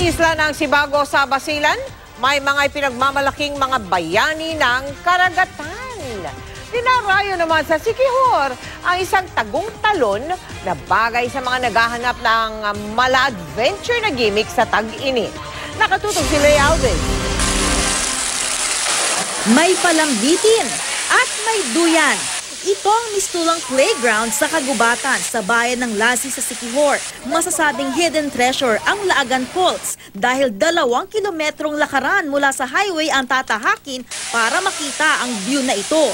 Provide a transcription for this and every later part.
isla ng Sibago sa Basilan, may mga ipinagmamalaking mga bayani ng karagatan. Dinarayo naman sa Siquijor ang isang tagong talon na bagay sa mga naghahanap ng mala-adventure na gimmick sa tag-init. Nakatutok si Lea Alves. May palambitin at may duyan. Ito ang mistulang playground sa kagubatan sa bayan ng Lasi sa Siquijor. Masasabing hidden treasure ang Laagan Falls dahil 2 kilometrong lakaran mula sa highway ang tatahakin para makita ang view na ito.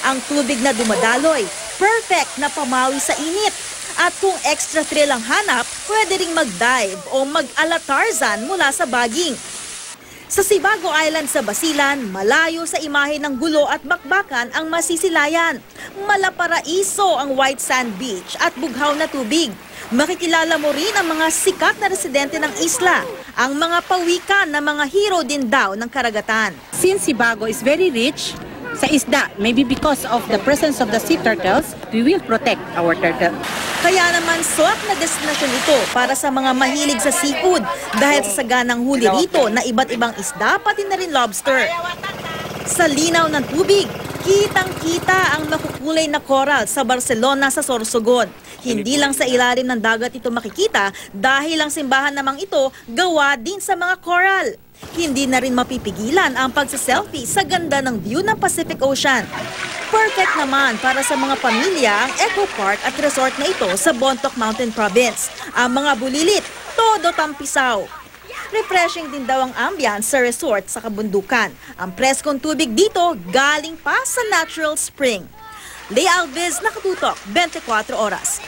Ang tubig na dumadaloy, perfect na pamawi sa init. At kung extra thrill ang hanap, pwede ring mag-dive o mag-ala Tarzan mula sa baging. Sa Sibago Island sa Basilan, malayo sa imahe ng gulo at bakbakan ang masisilayan. Malaparaiso ang white sand beach at bughaw na tubig. Makikilala mo rin ang mga sikat na residente ng isla, ang mga pawikan na mga hero din daw ng karagatan. Since Sibago is very rich sa isda, maybe because of the presence of the sea turtles, we will protect our turtle. Kaya naman swak na destinasyon ito para sa mga mahilig sa seafood dahil sa saganang huli rito na iba't ibang isda pati na rin lobster. Sa linaw ng tubig, kitang-kita ang makukulay na coral sa Barcelona sa Sorsogon. Hindi lang sa ilalim ng dagat ito makikita dahil ang simbahan namang ito gawa din sa mga coral. Hindi na rin mapipigilan ang pagsa-selfie sa ganda ng view ng Pacific Ocean. Perfect naman para sa mga pamilya ang eco park at resort na ito sa Bontoc Mountain Province. Ang mga bulilit, todo tampisaw. Refreshing din daw ang ambience sa resort sa kabundukan. Ang preskong tubig dito galing pa sa natural spring. Lea Alves, Nakatutok, 24 Oras.